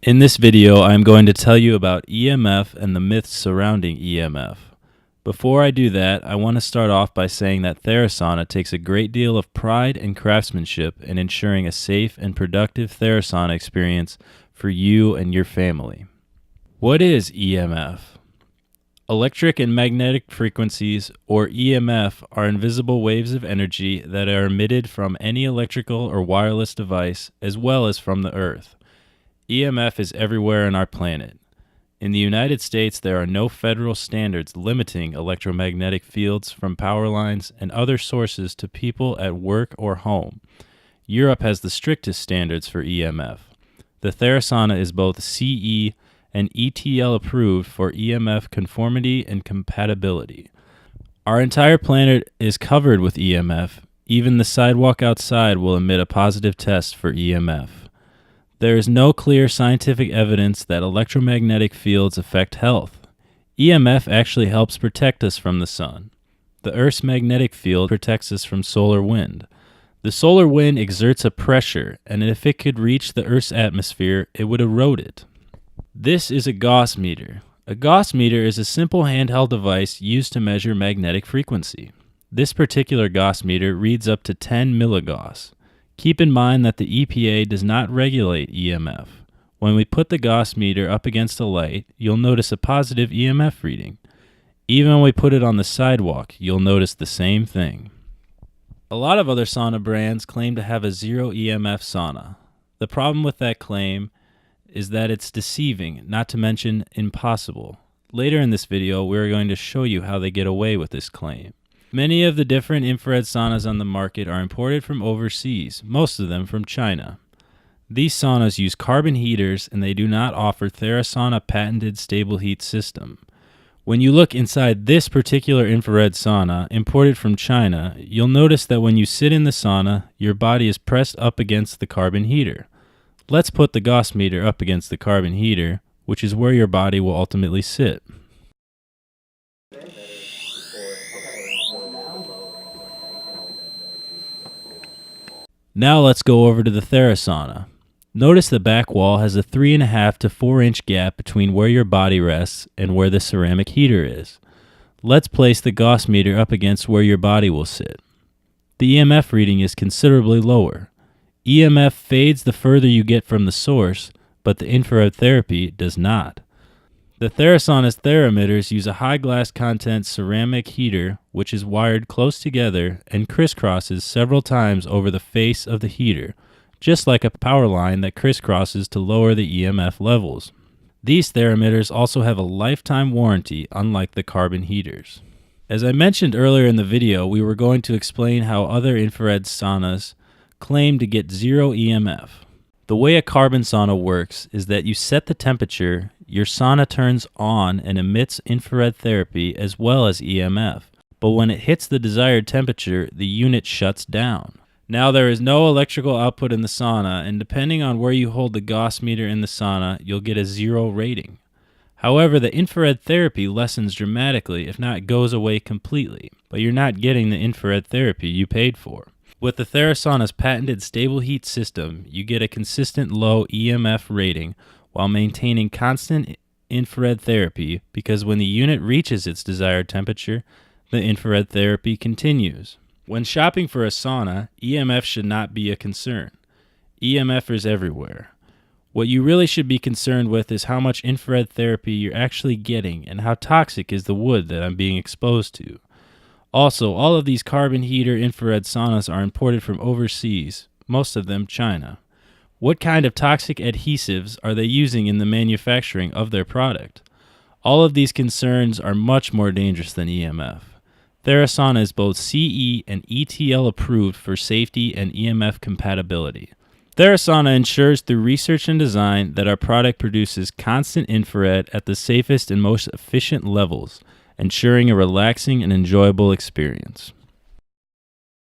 In this video, I am going to tell you about EMF and the myths surrounding EMF. Before I do that, I want to start off by saying that Therasauna takes a great deal of pride and craftsmanship in ensuring a safe and productive Therasauna experience for you and your family. What is EMF? Electric and magnetic frequencies, or EMF, are invisible waves of energy that are emitted from any electrical or wireless device as well as from the Earth. EMF is everywhere on our planet. In the United States, there are no federal standards limiting electromagnetic fields from power lines and other sources to people at work or home. Europe has the strictest standards for EMF. The Therasauna is both CE and ETL approved for EMF conformity and compatibility. Our entire planet is covered with EMF. Even the sidewalk outside will emit a positive test for EMF. There is no clear scientific evidence that electromagnetic fields affect health. EMF actually helps protect us from the sun. The Earth's magnetic field protects us from solar wind. The solar wind exerts a pressure, and if it could reach the Earth's atmosphere, it would erode it. This is a Gauss meter. A Gauss meter is a simple handheld device used to measure magnetic frequency. This particular Gauss meter reads up to 10 milligauss. Keep in mind that the EPA does not regulate EMF. When we put the Gauss meter up against a light, you'll notice a positive EMF reading. Even when we put it on the sidewalk, you'll notice the same thing. A lot of other sauna brands claim to have a zero EMF sauna. The problem with that claim is that it's deceiving, not to mention impossible. Later in this video, we're going to show you how they get away with this claim. Many of the different infrared saunas on the market are imported from overseas, most of them from China. These saunas use carbon heaters and they do not offer Therasauna patented stable heat system. When you look inside this particular infrared sauna imported from China, you'll notice that when you sit in the sauna, your body is pressed up against the carbon heater. Let's put the Gauss meter up against the carbon heater, which is where your body will ultimately sit. Now let's go over to the Therasauna. Notice the back wall has a 3.5 to 4 inch gap between where your body rests and where the ceramic heater is. Let's place the Gauss meter up against where your body will sit. The EMF reading is considerably lower. EMF fades the further you get from the source, but the infrared therapy does not. The Therasauna's therameters use a high glass content ceramic heater which is wired close together and crisscrosses several times over the face of the heater, just like a power line that crisscrosses to lower the EMF levels. These therameters also have a lifetime warranty, unlike the carbon heaters. As I mentioned earlier in the video, we were going to explain how other infrared saunas claim to get zero EMF. The way a carbon sauna works is that you set the temperature, your sauna turns on and emits infrared therapy as well as EMF, but when it hits the desired temperature, the unit shuts down. Now there is no electrical output in the sauna, and depending on where you hold the Gauss meter in the sauna, you'll get a zero rating. However, the infrared therapy lessens dramatically, if not goes away completely, but you're not getting the infrared therapy you paid for. With the Therasauna's patented stable heat system, you get a consistent low EMF rating while maintaining constant infrared therapy because when the unit reaches its desired temperature, the infrared therapy continues. When shopping for a sauna, EMF should not be a concern. EMF is everywhere. What you really should be concerned with is how much infrared therapy you're actually getting and how toxic is the wood that I'm being exposed to. Also, all of these carbon heater infrared saunas are imported from overseas, most of them China. What kind of toxic adhesives are they using in the manufacturing of their product? All of these concerns are much more dangerous than EMF. Therasauna is both CE and ETL approved for safety and EMF compatibility. Therasauna ensures through research and design that our product produces constant infrared at the safest and most efficient levels, ensuring a relaxing and enjoyable experience.